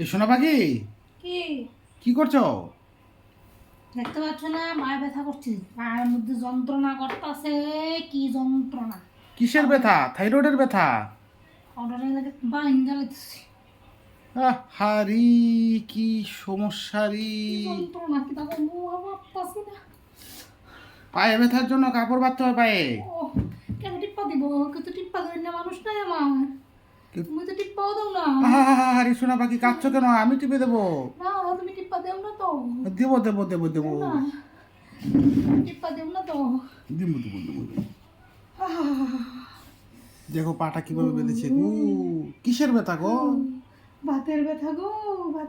এই সোনা পাখি কি কি করছো? দেখতে পাচ্ছ না? পায়ে ব্যথা করছে, পায়ের মধ্যে যন্ত্রণা করতেছে। কি যন্ত্রণা! কিসের ব্যথা? থাইরয়েডের ব্যথা? অর্ডারে লাগে বাইন্দা লাগতেছে। হারি কি সমস্যা রে? কি যন্ত্রণা! কি তাকে মুয়া ভাবতাছি না। পায়ে ব্যথার জন্য কাপড় বাঁধতে হয় পায়ে। ও, কেন টিপ্পা দিব? কে তো টিপ্পা দেবেন না, মানুষ নাই আমার। তুমি তো টিপ্পাও দাও না। হারি সোনা পাখি কাঁদছো কেন? আমি টিপে দেবো। না, তুমি টিপ্পা দেও না তো। দেবো দেবো দেবো দেবো। দেও না, টিপ্পা দেও না তো। দেবো দেবো দেবো দেবো। দেখো পাটা কিভাবে বেঁধেছে গো। কিসের ব্যথা গো? বাতের ব্যথা গো,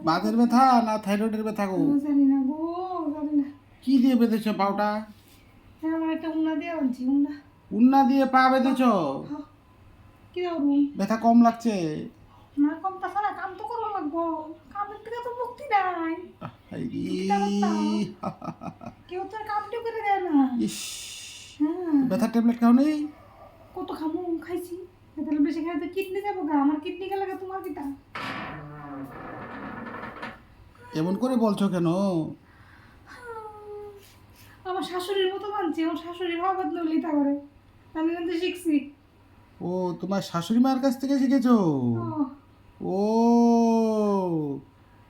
বাতের ব্যথা না থাইরয়েডের ব্যথা গো? জানি না গো, জানি না। কি দিয়ে বেঁধেছো পাওটা? হ্যাঁ, আমার একটা উন্না দিয়ে আনছি, উন্না। উন্না দিয়ে পা বেঁধেছো? হ্যাঁ, কি করুন? ব্যথা কম লাগছে? না, কমতাছে না, কাম তো করা লাগবো। কামের থেকে তো মুক্তি নাই। হাইরে। মুক্তিটা করতাম। কেউ তো আর কামটা করে দেয় না। ইস, হ্যাঁ, ব্যথার ট্যাবলেট খাও নি? কত খামু খাইছি। তাহলে বেশি খাই তো কিডনি যাবো গা। আমার কিডনি গেলে গা তোমার কিটা? এমন করে বলছো কেন? আমার শাশুড়ির মতো মানছি, আমার শাশুড়ির হওয়া বদলে লিতা করে। আমি কিন্তু শিখছি। ও, তোমার শাশুড়ি মায়ের কাছ থেকে শিখেছো? ও, ও,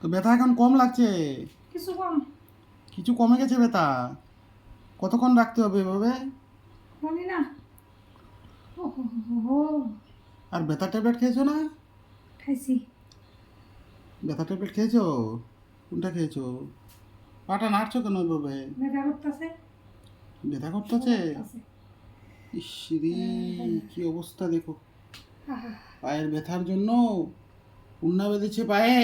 তো ব্যথা এখন কম লাগছে? কিছু কম। কিছু কমে গেছে ব্যথা? কতক্ষণ রাখতে হবে এভাবে? জানি না। ও হো হো হো, আর ব্যথার ট্যাবলেট খেয়েছো না? খাইছি। ব্যথা ট্যাবলেট খেয়েছো? কোনটা খেয়েছো? পাটা নাড়ছো কেন ওইভাবে? ব্যথা করতেছে। ব্যথা করতেছে? করতেছে। ইস রে, কি অবস্থা দেখো। আহা, পায়ের ব্যথার জন্য উন্না বেঁধেছে পায়ে।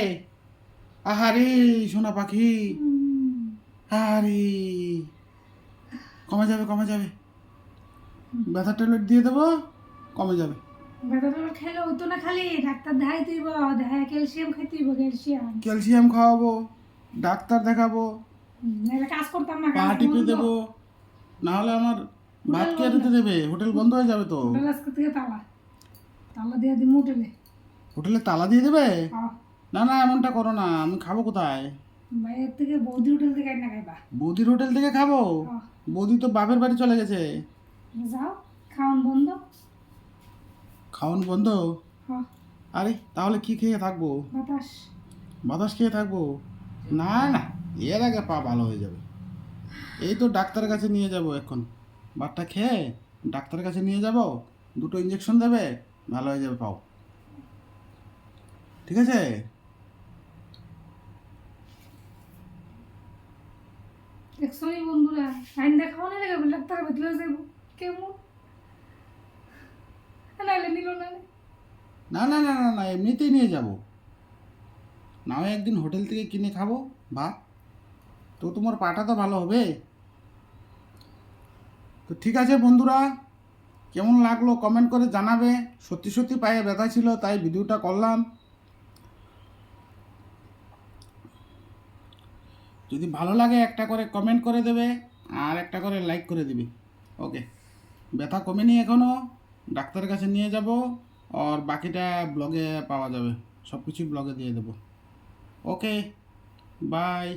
আহারে সোনা পাখি। উম, আরে, কমে যাবে কমে যাবে। ব্যথার ট্যাবলেট দিয়ে দেবো, কমে যাবে। ব্যথাটা খেলে হতো না, খালি ডাক্তার দেখাই তুইব। দেখায় ক্যালসিয়াম খাইতে হইব, ক্যালসিয়াম। ক্যালসিয়াম খাওয়াবো, ডাক্তার দেখাবো, নাহলে কাজ করতাম না, পা কাজ টিপে বন্ধ। দেবো। না হলে আমার ভাত হোটেল কে বন্ধ। রেতে দেবে? হোটেল বন্ধ হয়ে যাবে তো। হোটেল আজকে থেকে তালা, তালা দিয়ে দিই হোটেলে। হোটেলে তালা দিয়ে দেবে? হ্যাঁ, না না, এমনটা করো না, আমি খাবো কোথায়? বাইরের থেকে বৌদি হোটেল থেকে না খাইবা। বৌদির হোটেল থেকে খাবো? হ্যাঁ, বৌদি তো বাপের বাড়ি চলে গেছে। যাও, খাওয়ান বন্ধ। খাওয়ান বন্ধ? হ্যাঁ, আরে তাহলে কি খেয়ে থাকবো? বাতাস। বাতাস খেয়ে থাকবো? না না, এর আগে পা ভালো হয়ে যাবে। এই তো ডাক্তারের কাছে নিয়ে যাব এখন। বাটটা খেয়ে ডাক্তারের কাছে নিয়ে যাব, দুটো ইঞ্জেকশন দেবে, ভালো হয়ে যাবে পাও। ঠিক আছে? দেখছো নি বন্ধুরা, আইন দেখাও না লেগে ডাক্তার বদলে যাবো কেমন? নাইলে নিল না। না না না না না, এমনিতেই নিয়ে যাব। না হয় একদিন হোটেল থেকে কিনে খাবো ভাত, তো তোমার পাটা তো ভালো হবে। তো ঠিক আছে বন্ধুরা, কেমন লাগলো কমেন্ট করে জানাবে। সত্যি সত্যি পায়ে ব্যথা ছিল তাই ভিডিওটা করলাম। যদি ভালো লাগে একটা করে কমেন্ট করে দেবে, আর একটা করে লাইক করে দিবে। ওকে, ব্যথা কমেনি এখনও, ডাক্তারের কাছে নিয়ে যাব, আর বাকিটা ব্লগে পাওয়া যাবে, সব কিছু ব্লগে দিয়ে দেবো। ওকে, বাই।